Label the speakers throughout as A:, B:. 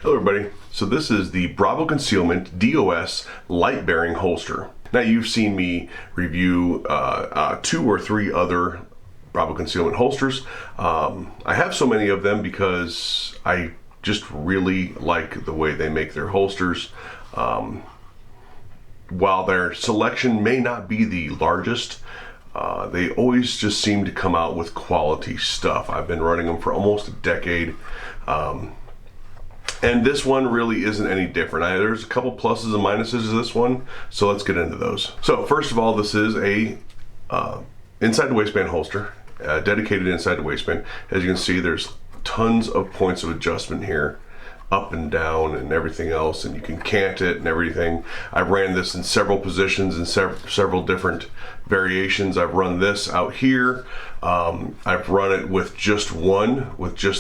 A: Hello everybody. So this is the Bravo Concealment DOS Lightbearing holster. Now you've seen me review 2 or 3 other Bravo Concealment holsters. I have so many of them because I just really like the way they make their holsters. While their selection may not be the largest, they always just seem to come out with quality stuff. I've been running them for almost a decade. And this one really isn't any different. There's a couple pluses and minuses to this one, so let's get into those. So first of all, this is a inside the waistband holster, dedicated inside the waistband. As you can see, there's tons of points of adjustment here, up and down and everything else, and you can cant it and everything. I've ran this in several positions and several different variations. I've run this out here. I've run it with just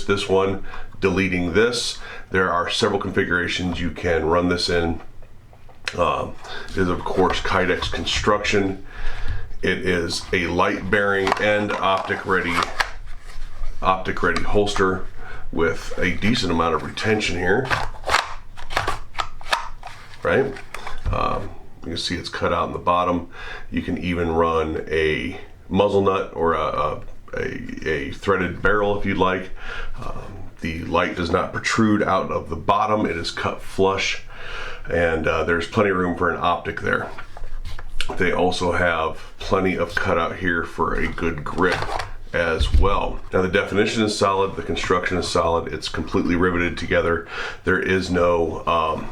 A: this one, deleting this. There are several configurations you can run this in. It is of course Kydex construction. It is a light bearing and optic ready holster with a decent amount of retention here, right? You can see it's cut out in the bottom. You can even run a muzzle nut or a threaded barrel if you'd like. The light does not protrude out of the bottom. It is cut flush, and there's plenty of room for an optic there. They also have plenty of cutout here for a good grip as well. Now the definition is solid, the construction is solid, it's completely riveted together. There is no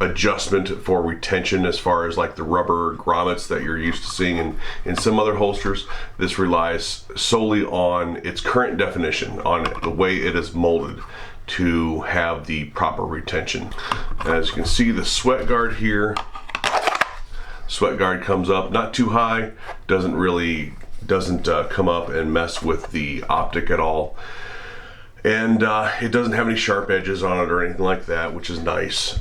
A: adjustment for retention as far as like the rubber grommets that you're used to seeing in some other holsters. This relies solely on its current definition, on the way it is molded to have the proper retention. As you can see, the sweat guard here, sweat guard comes up not too high, doesn't come up and mess with the optic at all, and it doesn't have any sharp edges on it or anything like that, which is nice.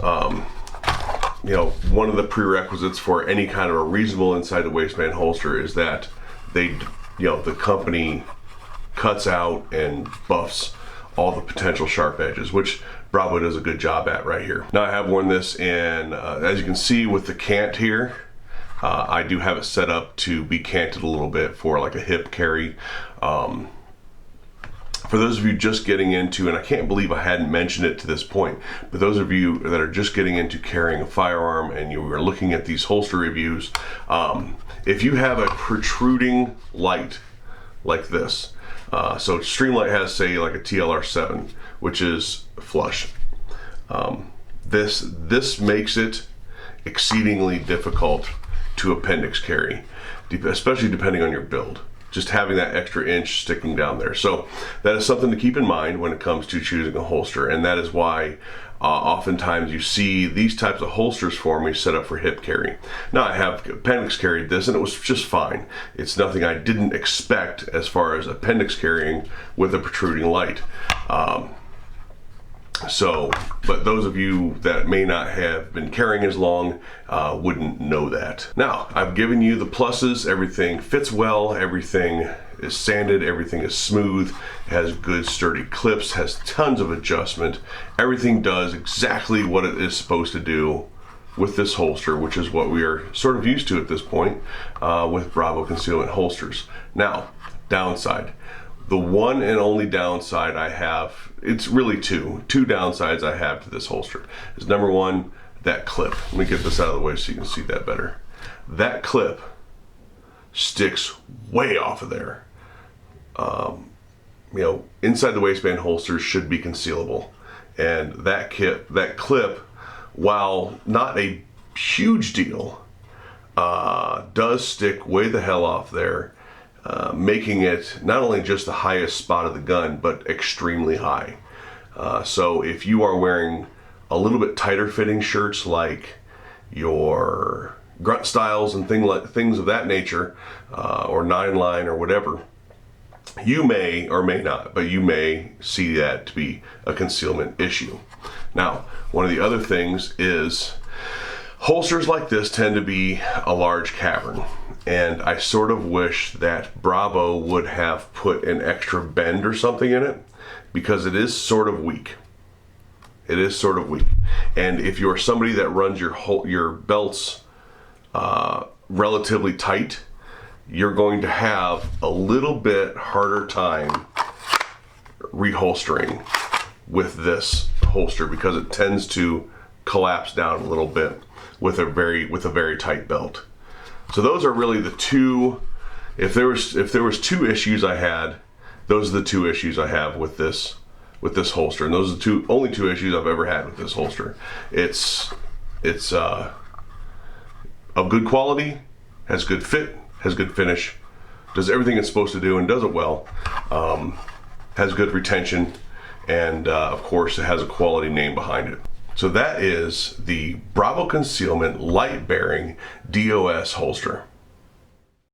A: You know, one of the prerequisites for any kind of a reasonable inside the waistband holster is that the company cuts out and buffs all the potential sharp edges, which Bravo does a good job at right here. Now I have worn this in, as you can see with the cant here, I do have it set up to be canted a little bit for like a hip carry. For those of you just getting into, and I can't believe I hadn't mentioned it to this point, but those of you that are just getting into carrying a firearm and you are looking at these holster reviews, if you have a protruding light like this, so Streamlight has, say, like a TLR-1, which is flush. This makes it exceedingly difficult to appendix carry, especially depending on your build. Just having that extra inch sticking down there. So that is something to keep in mind when it comes to choosing a holster, and that is why oftentimes you see these types of holsters for me set up for hip carry. Now I have appendix carried this and it was just fine. It's nothing I didn't expect as far as appendix carrying with a protruding light. But those of you that may not have been carrying as long wouldn't know that. Now, I've given you the pluses. Everything fits well, everything is sanded, everything is smooth, has good sturdy clips, has tons of adjustment. Everything does exactly what it is supposed to do with this holster, which is what we are sort of used to at this point with Bravo Concealment holsters. Now, downside. The one and only downside I have, it's really two downsides I have to this holster, is number one, that clip. Let me get this out of the way so you can see that better. That clip sticks way off of there. Inside the waistband holsters should be concealable, and that clip, while not a huge deal, does stick way the hell off there. Making it not only just the highest spot of the gun, but extremely high. So if you are wearing a little bit tighter fitting shirts like your grunt styles and things of that nature, or 9-line or whatever, you may or may not, but you may see that to be a concealment issue. Now, one of the other things is holsters like this tend to be a large cavern, and I sort of wish that Bravo would have put an extra bend or something in it, because it is sort of weak. It is sort of weak. And if you're somebody that runs your belts relatively tight, you're going to have a little bit harder time reholstering with this holster because it tends to collapse down a little bit with a very tight belt. So those are really the two. If there was two issues I had, those are the two issues I have with this holster, and those are the only two issues I've ever had with this holster. It's of good quality, has good fit, has good finish, does everything it's supposed to do and does it well, has good retention, and of course it has a quality name behind it. So that is the Bravo Concealment Light Bearing DOS holster.